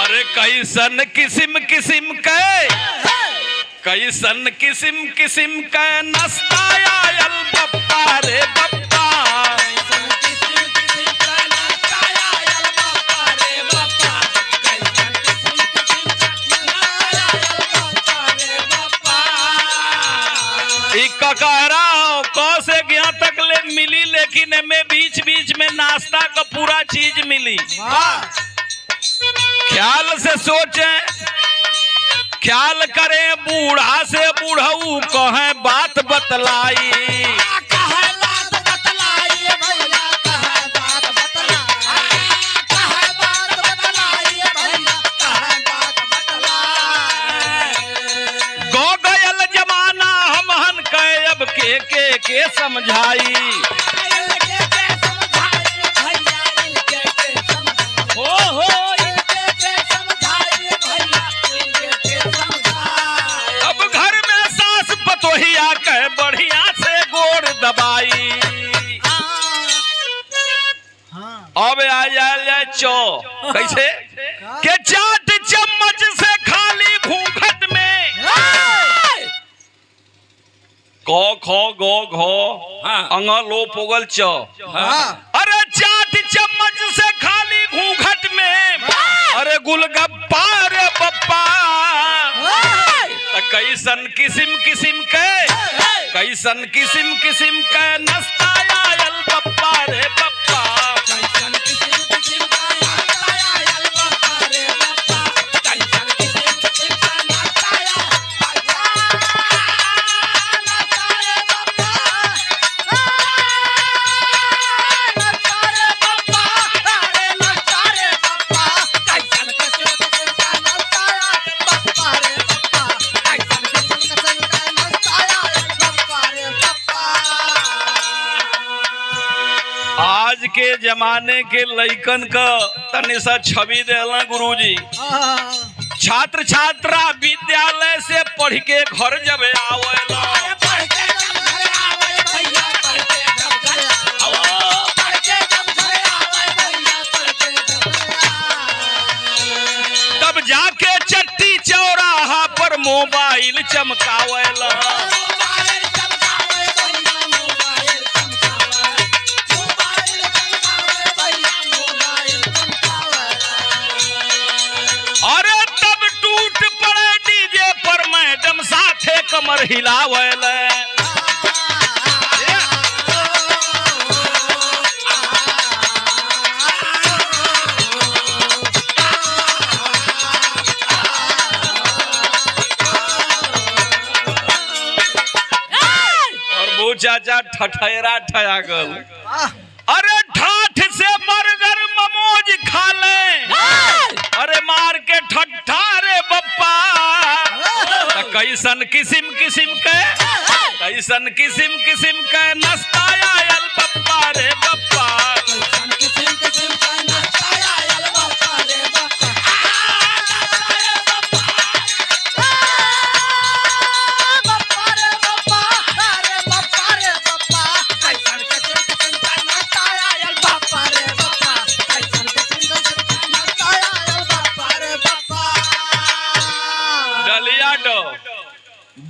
अरे कैसन किस्म किस्म के कैसन किस्म किस्म के नाश्ता आयल बप्पा रे बप्पा। कह रहा हूँ कौ से यहाँ तक ले मिली, लेकिन में बीच बीच में नाश्ता का पूरा चीज मिली। ख्याल से सोचें, ख्याल करें, बूढ़ा से बूढ़ऊ कहे बात बतलाई। के समझाई हो अब घर में सास पतोहिया कह बढ़िया से गोड़ दबाई। अब आ जाए चौ कैसे के चाट चम्मच से खाली घूंघट में क ख ग घ अंग लो पोगल च। अरे चाट चम्मच से खाली घूंघट में अरे गुलगप्पा रे बप्पा। कैसन किस्म किस्म के कैसन किस्म किस्म के नाश्ता आयल बप्पा रे बप्पा। आज के जमाने के लइकन का तनि सा छवि देला गुरुजी। छात्र छात्रा विद्यालय से पढ़ के घर जब आवेला तब जाके चट्टी चौराहा पर मोबाइल चमकावेला। कमर हिलावल और वो चाचा ठठेरा ठया गल। अरे ठाठ से बर्गर ममोज खा ले अरे मार के ठट्ठा रे बप्पा। कैसन किस्म किस्म के कैसन किस्म किस्म के नाश्ता आयल बप्पा रे बप्पा। डलिया डो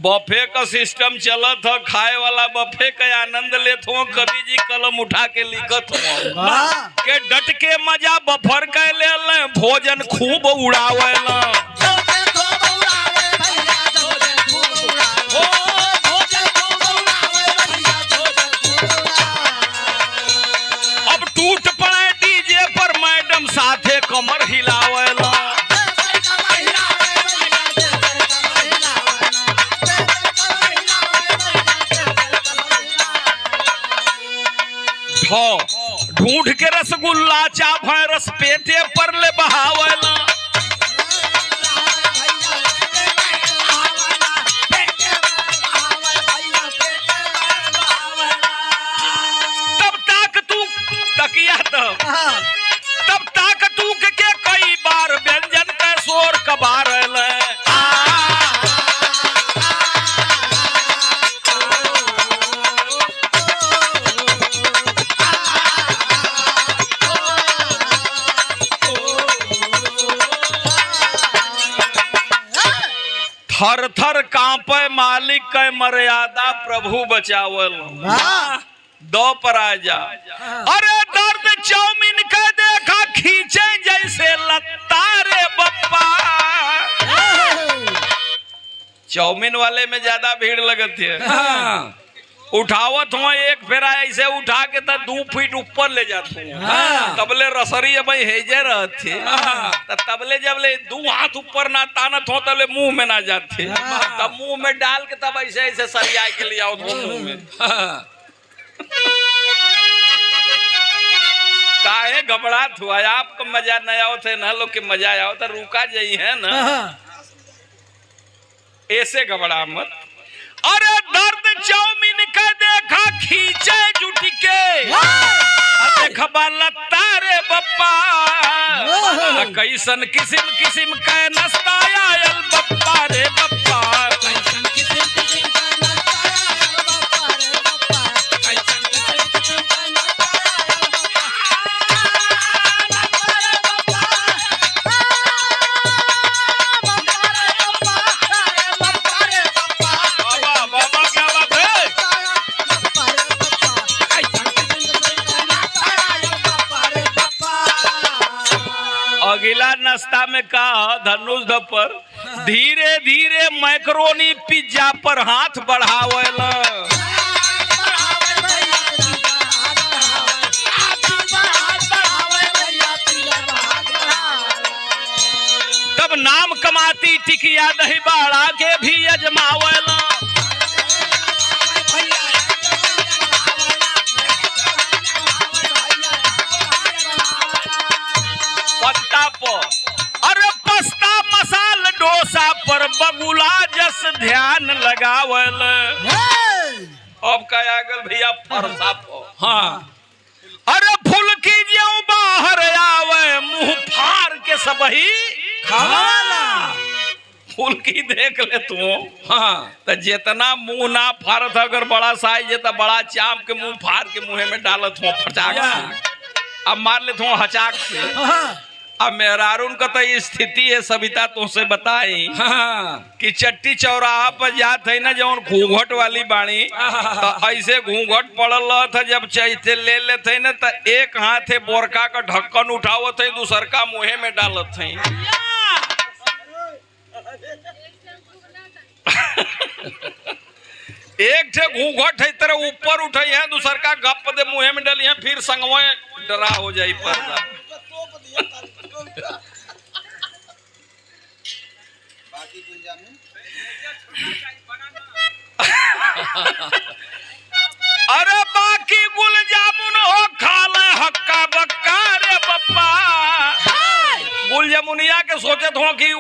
बफे का सिस्टम चलत हो, खाए वाला बफे का आनंद लेत हो। कवि जी कलम उठा के लिखत हो के डट के मजा बफर के ले भोजन खूब उड़ावेला। अब टूट पड़े डीजे पर मैडम साथे कमर हिलावेला। ढूंढ के रसगुल्ला चाभ रस पेटे पर ले बहावेला। थर थर कांपे मालिक के मर्यादा प्रभु बचावल दो पर आ जा। अरे दर्द चाउमीन का देखा खींचे जैसे लत्ता रे बप्पा। चाउमीन वाले में ज्यादा भीड़ लगती है। उठावत हो एक फेरा ऐसे उठा के तो 2 फीट ऊपर ले जाते हैं। तबले रसरी भाई हेजे रहते तबले जब ले 2 हाथ ऊपर ना तानत हो तबले मुंह में ना जाते तब मुंह में डाल के तब ऐसे ऐसे सरिया के लिए आओ मुंह में। काहे घबरात हुआ आपको मजा नहीं आओ थे ना लोग के मजा आओ तो रुका जाई है ना ऐसे घबरा मत। अरे दर्द चाउमीन का देखा खींचे जुट के देखा लत्ता रे बप्पा। कैसन किस्म किस्म का नाश्ता आयल बप्पा रे बप्पा। अगला नाश्ता में कहा धनुष धपर धीरे धीरे मैक्रोनी पिज्जा पर हाथ बढ़ावेला। तब नाम कमाती टिकिया दही बाड़ा के भी अजमावेला। अरे पस्ता मसाल डोसा पर बगुला जस ध्यान लगावल। अब क्या गल भैया फरसा हाँ। अरे फुलकी जो बाहर आवे मुंह फाड़ के सबही खाला। फुलकी देख ले तू हाँ तो जितना मुंह ना फाड़त अगर बड़ा साइज है तो बड़ा चाप के मुंह फाड़ के मुंह में डालत हो फटाक से। अब मार लेते हो हचाक से। अब मेहरारून का तो ये स्थिति है सविता तुमसे बताई कि चट्टी चौराहा पर जात है ना जौन घूंघट वाली बाणी तो ऐसे घूंघट पड़ल था जब चैते ले लेते ना तो एक हाथ है बोरका का ढक्कन उठावत है दूसर का मुँह में डालत है। एक ठे घूंघट है तरह ऊपर उठाई है दूसर का गप दे मुँह में डाली है फिर संगवे डरा हो जाई पर्दा। अरे बाकी गुल जामुन हो खाला हक्का बक्का रे बप्पा। गुल जामुनिया के सोचत हो कि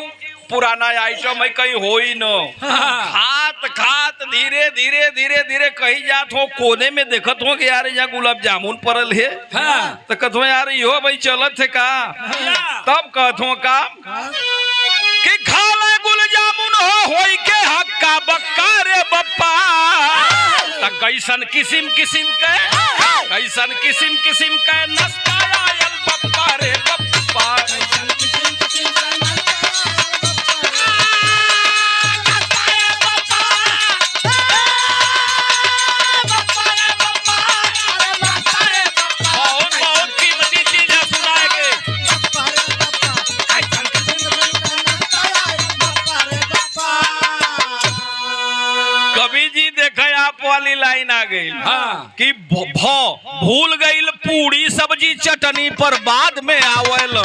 पुराना आइटम है कहीं हो ही न। खात खात धीरे धीरे धीरे धीरे कहीं जात हो कोने में देखत हो कि यार यहाँ गुलाब जामुन पड़ल है तो कहत हो यार यो भाई चलत है का। तब कहत हो का कि खाला गुल जामुन हो के हक्का बक्का रे बप्पा। तो कैसन किस्म किस्म के नाश्ता आयल बप्पा रे बप्पा। कवि जी देखा आप वाली लाइन आ गई कि भूल गई पूरी सब्जी चटनी पर बाद में आवल।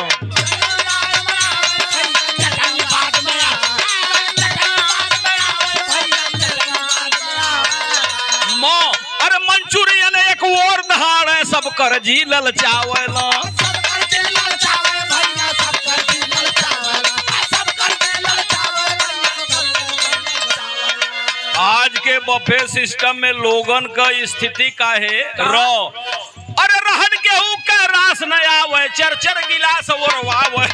अरे मंचूरियन एक और दहाड़ है सब कर जी ललचावल। आज के बफे सिस्टम में लोगन का स्थिति का है रो। अरे रहन गेहूं का रास न आवे चरचर गिलास ओरवावे।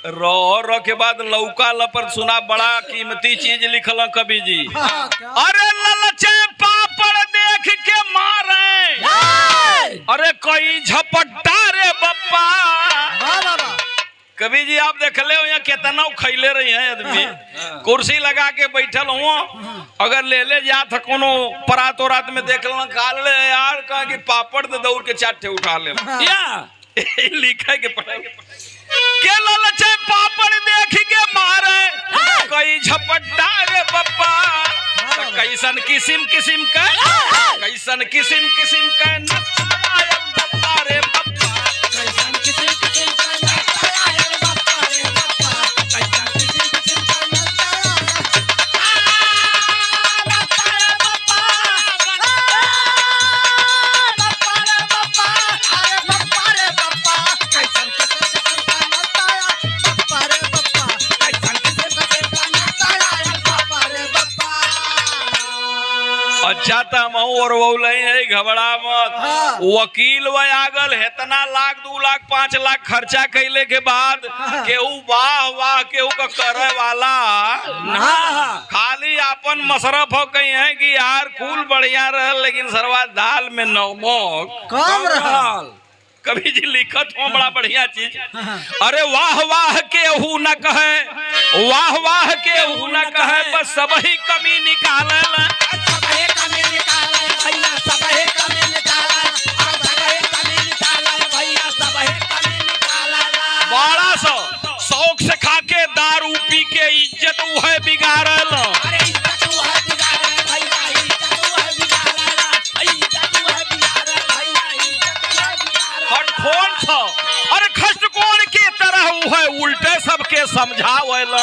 रो के बाद लौका लपर सुना बड़ा कीमती चीज लिखल कवि जी। अरे ललचे पापड़ देख के मारे, अरे कोई झपट्टा रे बप्पा। कवि जी आप देख ले यहाँ कितना खैले रही है आदमी, कुर्सी लगा के बैठल हुआ, अगर ले ले जात कोनो परात रात में देख लो खा ले यार, कहा कि पापड़ तो दौड़ के 4 ठे उठा ले लिखे के पढ़े के ललचे पापड़ देख के मारे कोई झपट्टा रे बप्पा। कैसन किस्म किस्म का कैसन किस्म किस्म का नचाया बप्पा रे बप्पा। कैसन किस्म किस्म का नचाया बप्पा रे बप्पा। कैसन किस्म किस्म का नचाया बप्पा रे बप्पा। बप्पा रे बप्पा अरे बप्पा रे बप्पा। कैसन किस्म किस्म का नचाया बप्पा रे बप्पा। कैसन किस्म किस्म का नचाया बप्पा रे बप्पा। अच्छा तम और वो नहीं घबरा मत, वकील व आगल इतना लाख 2 लाख 5 लाख खर्चा कैले के बाद केहू वाह वाह केहू का करे वाला खाली अपन मशरफ हो गई है कि यार फूल बढ़िया रह लेकिन सरवा दाल में नमक कम रहल। कवि जी लिखत हो बड़ा बढ़िया चीज। अरे वाह वाह केहू न कहे, वाह वाह केहू न कहे, बस सब ही कमी निकालल। बारह सौ शौक से खा के दारू पी के इज्जत है बिगाड़ल। अरे खस्ट कोण के तरह है उल्टे सबके समझावल।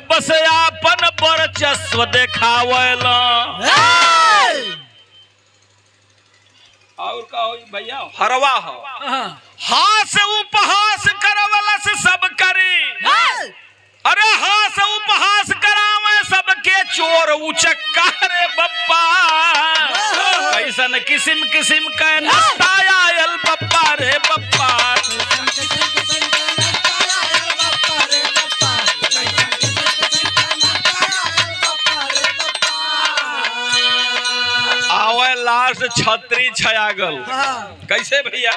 बस आपन वर्चस्व देखावला। और का हो भैया हरवा हो हास उपहास करवला से सब करी। अरे हास उपहास करावे सबके चोर उचक्का रे बप्पा। कैसन किस्म किस्म का नस्ताया आयल बप्पा रे बप्पा। लास्ट छतरी छयागल। कैसे भैया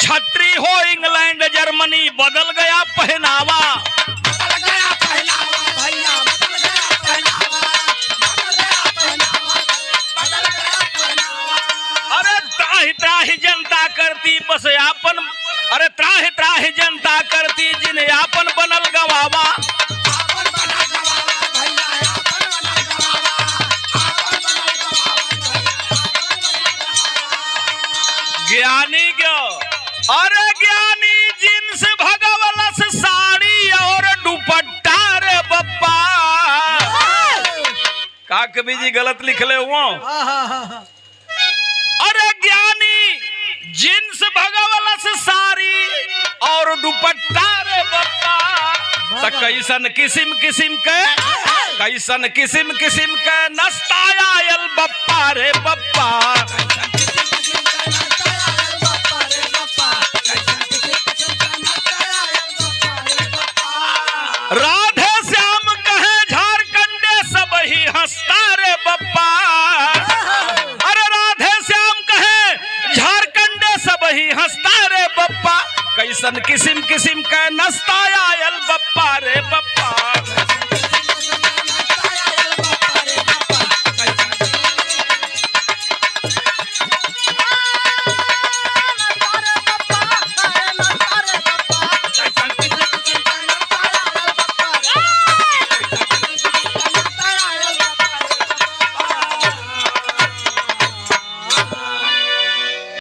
छतरी हो इंग्लैंड जर्मनी बदल गया पहनावा। अरे त्राही त्राही जनता करती बस यापन, अरे त्राही त्राही जनता करती जिन्हें यापन बनल गवावा। ज्ञानी क्यों, अरे ज्ञानी जींस भगवलस साड़ी और दुपट्टा रे बप्पा। का कवि जी गलत लिख ले हुआ। अरे ज्ञानी जींस भगवलस साड़ी और दुपट्टा रे बप्पा। तो कैसन किस्म किस्म के कैसन किस्म किस्म के नस्ताया आयल बप्पा रे बप्पा। राधे श्याम कहे झारखंडे सब ही हंसता रे बप्पा। अरे राधे श्याम कहे झारखंडे सब ही हंसता रे बप्पा। कैसन किस्म किस्म का नस्ता